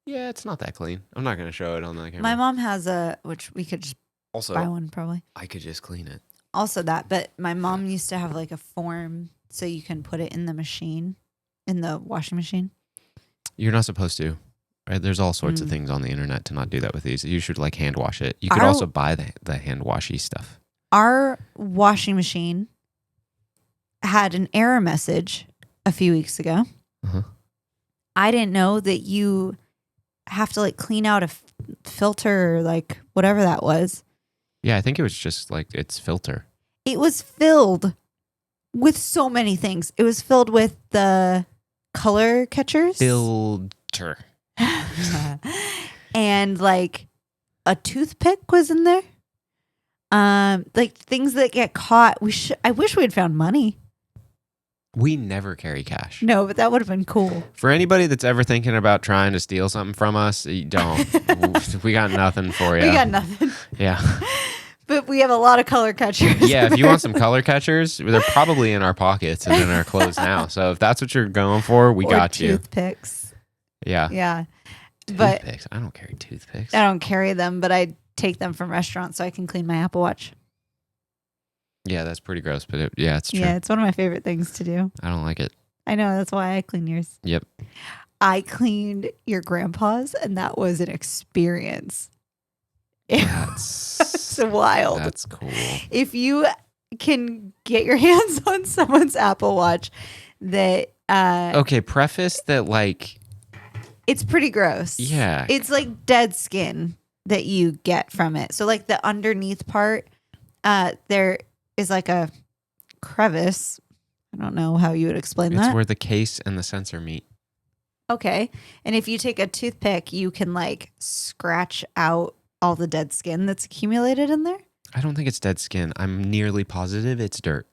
Yeah, it's not that clean. I'm not going to show it on the camera. My mom has a, which we could just Also, buy one probably. I could just clean it. Also that, but my mom used to have like a form so you can put it in the machine, in the washing machine. You're not supposed to. Right? There's all sorts of Mm. things on the internet to not do that with these. You should like hand wash it. You could Our- also buy the hand washy stuff. Our washing machine had an error message a few weeks ago. Uh-huh. I didn't know that you have to like clean out a filter or like whatever that was. Yeah, I think it was just like its filter. It was filled with so many things. It was filled with the color catchers. Filter. And like a toothpick was in there. Like things that get caught. I wish we had found money. We never carry cash. No, but that would have been cool. For anybody that's ever thinking about trying to steal something from us, you don't. We got nothing for you. We got nothing. Yeah. But we have a lot of color catchers. Yeah, if you want some color catchers, they're probably in our pockets and in our clothes now. So if that's what you're going for, we Or got you. toothpicks. Yeah. Yeah. But Toothpicks. I don't carry toothpicks. I don't carry them, but I take them from restaurants so I can clean my Apple Watch. Yeah, that's pretty gross, but yeah, it's true. Yeah, it's one of my favorite things to do. I don't like it. I know, that's why I clean yours. Yep. I cleaned your grandpa's, and that was an experience. It's wild. That's cool. If you can get your hands on someone's Apple Watch, that Okay, preface that like it's pretty gross. Yeah. It's like dead skin that you get from it. So like the underneath part, there is like a crevice. I don't know how you would explain it's that. where the case and the sensor meet. Okay. And if you take a toothpick, you can like scratch out all the dead skin that's accumulated in there. I don't think it's dead skin. I'm nearly positive it's dirt.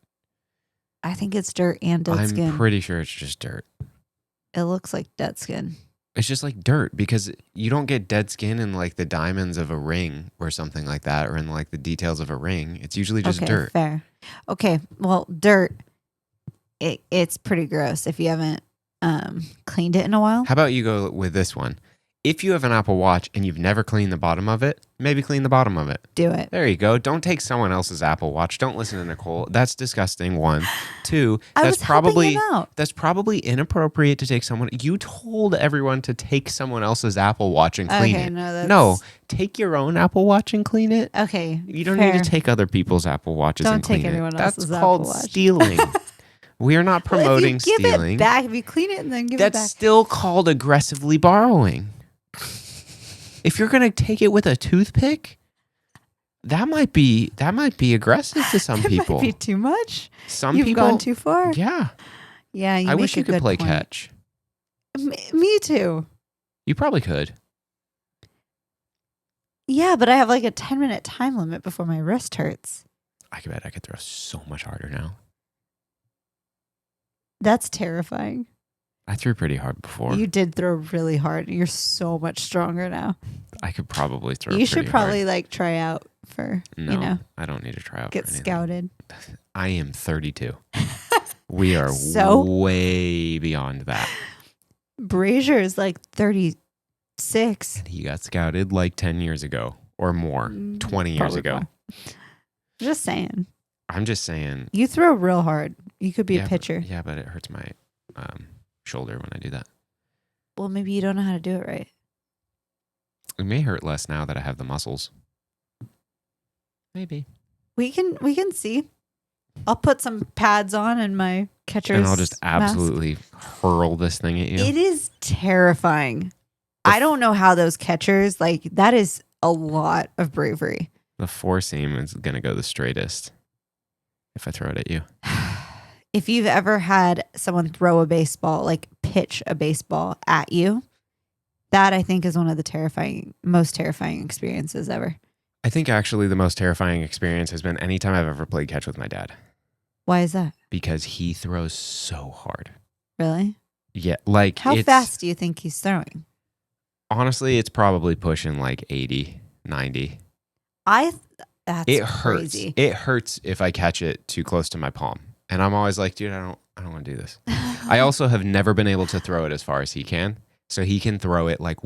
I think it's dirt and dead I'm skin. pretty sure it's just dirt. It looks like dead skin. It's just like dirt because you don't get dead skin in like the diamonds of a ring or something like that, or in like the details of a ring. It's usually just Okay, dirt. fair. Okay, well, dirt, it's pretty gross if you haven't cleaned it in a while. How about you go with this one? If you have an Apple Watch and you've never cleaned the bottom of it, Maybe clean the bottom of it. Do it. There you go. Don't take someone else's Apple Watch. Don't listen to Nicole. That's disgusting. 1, 2. I was helping him out. That's probably inappropriate to take someone. You told everyone to take someone else's Apple Watch and clean Okay, it. no, No, take your own Apple Watch and clean it. Okay. You don't fair. need to take other people's Apple Watches Don't and clean take anyone it. else's That's called Apple Watch. stealing. We are not promoting Well, if you give stealing. it back, if you clean it and then give That's it back. still called aggressively borrowing. If you're gonna take it with a toothpick, that might be aggressive to some people. Might be too much. Some You've people gone too far. Yeah. Yeah, I wish you could play point. catch. Me too. You probably could. Yeah, but I have like a 10-minute time limit before my wrist hurts. I bet I could throw so much harder now. That's terrifying. I threw pretty hard before. You did throw really hard. You're so much stronger now. I could probably throw. You should pretty probably hard. like try out for, No, I don't need to try out. get for anything. scouted. I am 32. We are So? way beyond that. Brazier is like 36. And he got scouted like 10 years ago or more, 20 years Probably ago. more. Just saying. I'm just saying. You throw real hard. You could be yeah, a pitcher. Yeah, but it hurts my shoulder when I do that. Well, maybe you don't know how to do it right. It may hurt less now that I have the muscles. Maybe. We can see. I'll put some pads on and my catcher's And I'll just mask. absolutely hurl this thing at you. It is terrifying. I don't know how those catchers, like, that is a lot of bravery. The 4-seam is going to go the straightest if I throw it at you. If you've ever had someone throw a baseball, like pitch a baseball at you, that I think is one of the most terrifying experiences ever. I think actually the most terrifying experience has been any time I've ever played catch with my dad. Why is that? Because he throws so hard. Really? Yeah, like How it's, fast do you think he's throwing? Honestly, it's probably pushing like 80, 90. That's It hurts. crazy. It hurts if I catch it too close to my palm. And I'm always like, dude, I don't want to do this. I also have never been able to throw it as far as he can. So he can throw it like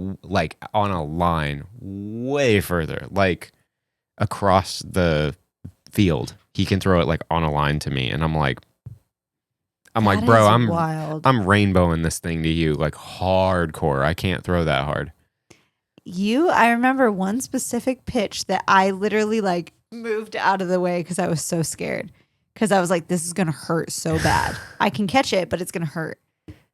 on a line way further, like across the field. He can throw it like on a line to me. And I'm like, That bro, is wild. I'm rainbowing this thing to you like hardcore. I can't throw that hard. I remember one specific pitch that I literally like moved out of the way because I was so scared. Because I was like, this is going to hurt so bad. I can catch it, but it's going to hurt.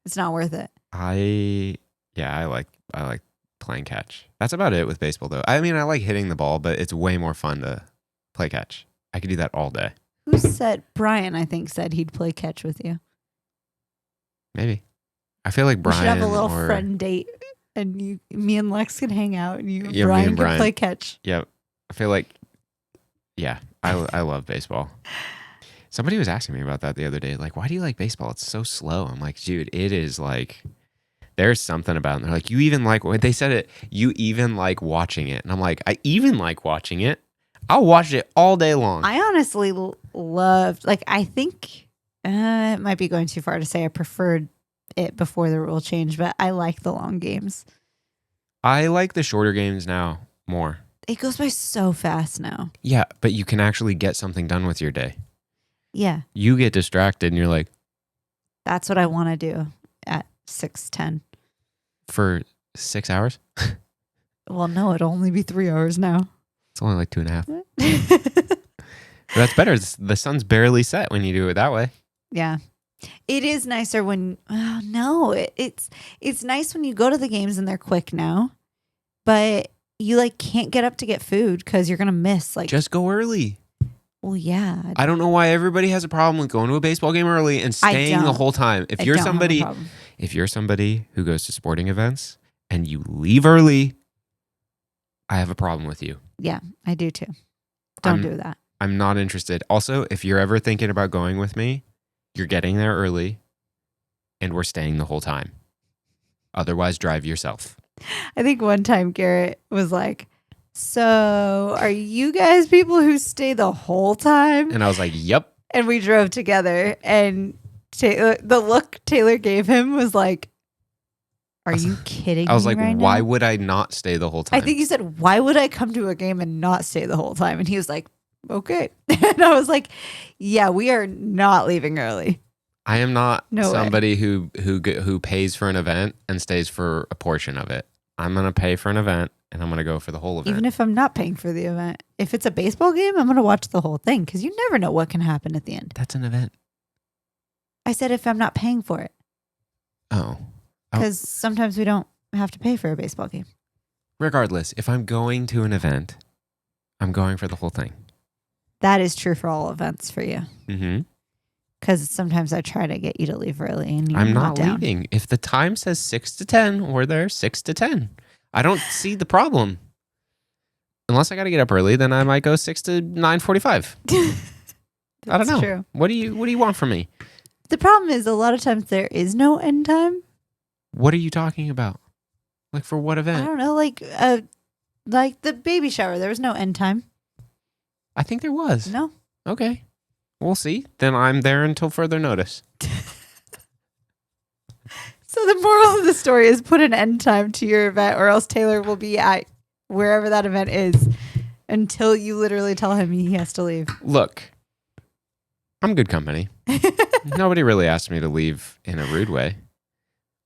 It's not worth it. I like playing catch. That's about it with baseball though. I mean, I like hitting the ball, but it's way more fun to play catch. I could do that all day. Who said, Brian, I think, said he'd play catch with you. Maybe. I feel like We Brian should have a little or, friend date and me and Lex can hang out and you and Yeah, me Brian and can Brian. play catch. Yeah, I feel like, yeah, I love baseball. Somebody was asking me about that the other day. Like, why do you like baseball? It's so slow. I'm like, dude, it is like, there's something about it. And they're like, you even like, when they said it, you even like watching it. And I'm like, I even like watching it. I'll watch it all day long. I honestly loved, like, I think it might be going too far to say I preferred it before the rule change, but I like the long games. I like the shorter games now more. It goes by so fast now. Yeah, but you can actually get something done with your day. Yeah, You get distracted and you're like, that's what I want to do at 6:10. for 6 hours? Well, no, it'll only be 3 hours now. It's only like 2.5. But that's better. The sun's barely set when you do it that way. Yeah. It is nicer when it's nice when you go to the games and they're quick now, but you like can't get up to get food because you're gonna miss like. Just go early. Well, yeah. I don't know why everybody has a problem with going to a baseball game early and staying the don't. whole time. I don't have a problem. If you're somebody who goes to sporting events and you leave early, I have a problem with you. Yeah, I do too. Don't do that. I'm not interested. Also, if you're ever thinking about going with me, you're getting there early and we're staying the whole time. Otherwise, drive yourself. I think one time Garrett was like, so are you guys people who stay the whole time? And I was like, yep. And we drove together and the look Taylor gave him was like, Are you kidding I was me like, right why now? would I not stay the whole time? I think you said, why would I come to a game and not stay the whole time? And he was like, okay. And I was like, yeah, we are not leaving early. I am not No way. somebody who pays for an event and stays for a portion of it. I'm going to pay for an event and I'm going to go for the whole event. Even if I'm not paying for the event. If it's a baseball game, I'm going to watch the whole thing because you never know what can happen at the end. That's an event. I said if I'm not paying for it. Oh. Because sometimes we don't have to pay for a baseball game. Regardless, if I'm going to an event, I'm going for the whole thing. That is true for all events for you. Mm-hmm. Because sometimes I try to get you to leave early and you're I'm not down. leaving. If the time says 6 to 10, we're there 6 to 10. I don't see the problem. Unless I got to get up early, then I might go 6 to 9:45. I don't know. True. What do you want from me? The problem is a lot of times there is no end time. What are you talking about? Like for what I event? don't know, like the baby shower. There was no end time. I think there was. No. Okay. We'll see. Then I'm there until further notice. So the moral of the story is put an end time to your event or else Taylor will be at wherever that event is until you literally tell him he has to leave. Look, I'm good company. Nobody really asked me to leave in a rude way.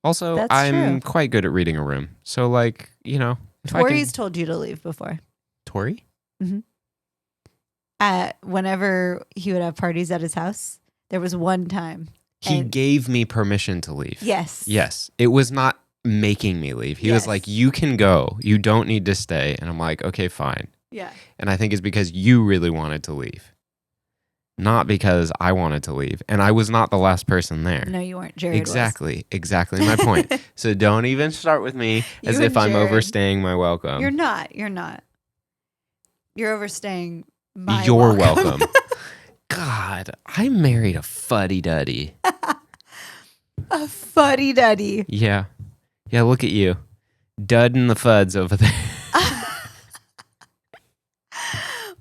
Also, That's I'm true. quite good at reading a room. So, like, you know, if Tori's told you to leave before. Tori? Whenever he would have parties at his house, there was one time. He And- gave me permission to leave. Yes. Yes. It was not making me leave. He was Yes. like, you can go. You don't need to stay. And I'm like, okay, fine. Yeah. And I think it's because you really wanted to leave, not because I wanted to leave. And I was not the last person there. No, you weren't. Jared Exactly my point. So don't even start with me as You if and I'm Jared. overstaying my welcome. You're not. You're not. You're overstaying my You're welcome. welcome. God, I married a fuddy-duddy. A fuddy-duddy. Yeah. Yeah, look at you. Dudding the fuds over there.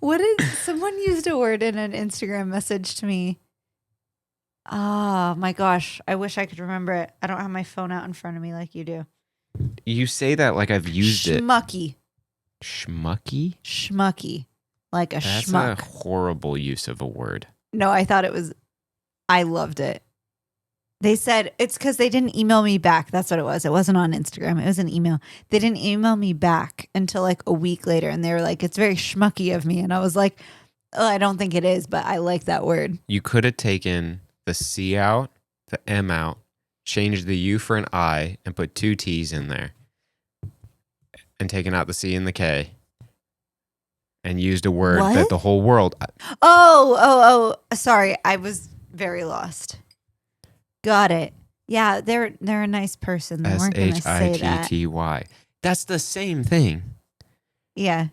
What did someone used a word in an Instagram message to me? Oh my gosh. I wish I could remember it. I don't have my phone out in front of me like you do. You say that like I've used it. Schmucky. Schmucky? Schmucky. Like a That's schmuck. a horrible use of a word. No, I loved it. They said it's because they didn't email me back. That's what it was. It wasn't on Instagram. It was an email. They didn't email me back until like a week later. And they were like, it's very schmucky of me. And I was like, oh, I don't think it is, but I like that word. You could have taken the C out, the M out, changed the U for an I, and put 2 T's in there. And taken out the C and the K. And used a word What? that the whole world... Oh. Sorry. I was very lost. Got it. Yeah, they're a nice person. They weren't going to say that. SHITTY. That's the same thing. Yeah,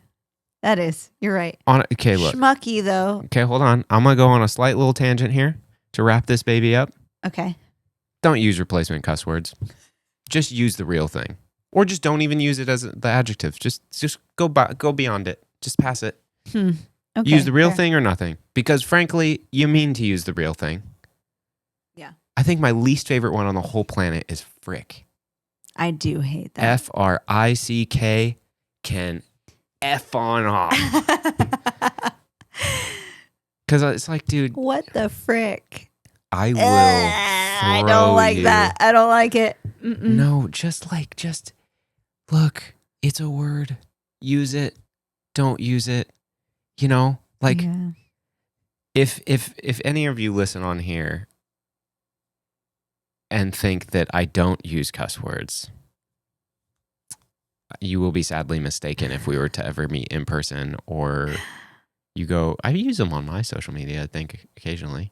that is. You're right. Okay, look. Schmucky, though. Okay, hold on. I'm going to go on a slight little tangent here to wrap this baby up. Okay. Don't use replacement cuss words. Just use the real thing. Or just don't even use it as the adjective. Just go beyond it. Just pass it. Okay, Use the real fair. thing or nothing. Because frankly, you mean to use the real thing. Yeah. I think my least favorite one on the whole planet is frick. I do hate that. FRICK can F on off. Because it's like, dude, What the frick? I will I throw don't like you. that. I don't like it. Mm-mm. No, just look, it's a word. Use it. Don't use it. You know, like Yeah. if any of you listen on here and think that I don't use cuss words, you will be sadly mistaken if we were to ever meet in person or you go, I use them on my social media, I think, occasionally.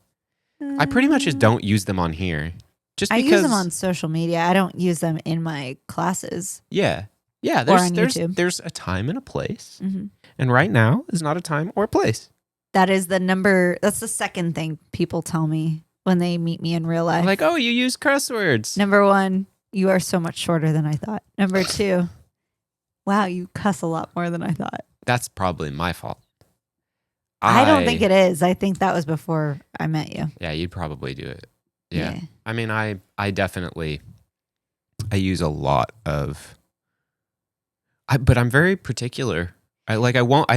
I pretty much just don't use them on here. Just I because use them on social media. I don't use them in my classes. Yeah. Yeah, Or on YouTube. there's a time and a place. Mm-hmm. And right now is not a time or a place. That's the second thing people tell me when they meet me in real life. I'm like, oh, you use cuss words. Number 1, you are so much shorter than I thought. Number 2, wow, you cuss a lot more than I thought. That's probably my fault. I don't think it is. I think that was before I met you. Yeah, you'd probably do it. Yeah. I mean, I definitely I use a lot of, but I'm very particular. I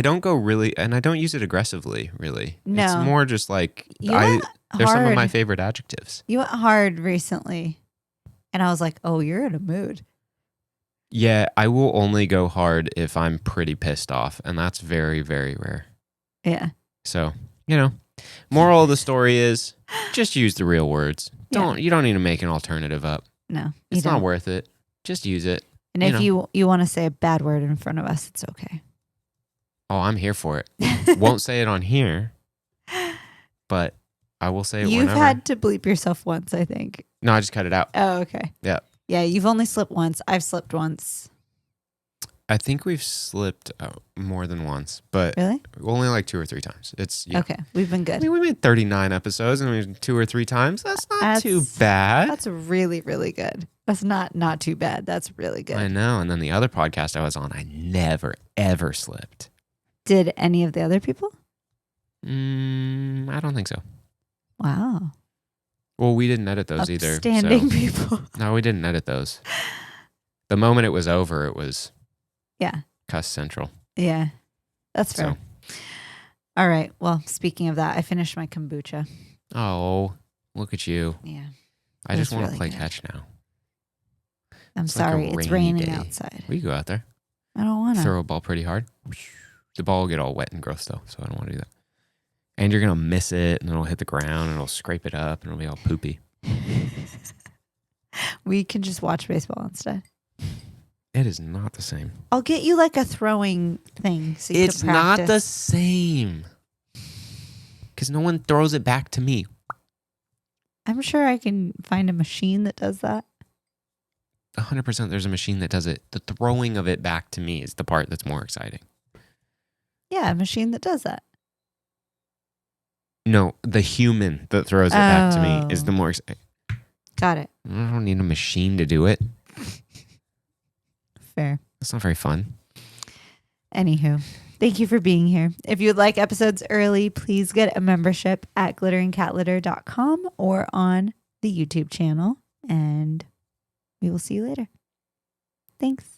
don't go really, and I don't use it aggressively, really. No. It's more just like, You went they're some of my hard. favorite adjectives. You went hard recently. And I was like, oh, you're in a mood. Yeah, I will only go hard if I'm pretty pissed off, and that's very, very rare. Yeah. So, moral of the story is just use the real words. You don't need to make an alternative up. No. It's not worth it. Just use it. And if you want to say a bad word in front of us, it's okay. Oh, I'm here for it. Won't say it on here, but I will say it You've whenever. had to bleep yourself once, I think. No, I just cut it out. Oh, okay. Yeah. Yeah, you've only slipped once. I've slipped once. I think we've slipped more than once, but Really? only like 2 or 3 times. Okay. We've been good. I mean, we made 39 episodes and we 2 or 3 times. That's not too bad. That's really, really good. That's not too bad. That's really good. I know. And then the other podcast I was on, I never, ever slipped. Did any of the other people? I don't think so. Wow. Well, we didn't edit those either. Upstanding people. No, we didn't edit those. The moment it was over, it was Cuss Central. Yeah. That's fair. So. All right. Well, speaking of that, I finished my kombucha. Oh, look at you. Yeah. I just want to really play good. catch now. I'm It's like sorry. a It's rainy raining day. outside. We go out there. I don't want to. Throw a ball pretty hard. The ball will get all wet and gross though, so I don't want to do that. And you're going to miss it, and it'll hit the ground, and it'll scrape it up, and it'll be all poopy. We can just watch baseball instead. It is not the same. I'll get you like a throwing thing so you It's can practice. not the same. Because no one throws it back to me. I'm sure I can find a machine that does that. 100% there's a machine that does it. The throwing of it back to me is the part that's more exciting. Yeah, a machine that does that. No, the human that throws it back to me is the more exciting. Got it. I don't need a machine to do it. Fair. That's not very fun. Anywho, thank you for being here. If you would like episodes early, please get a membership at glitteringcatlitter.com or on the YouTube channel. And we will see you later. Thanks.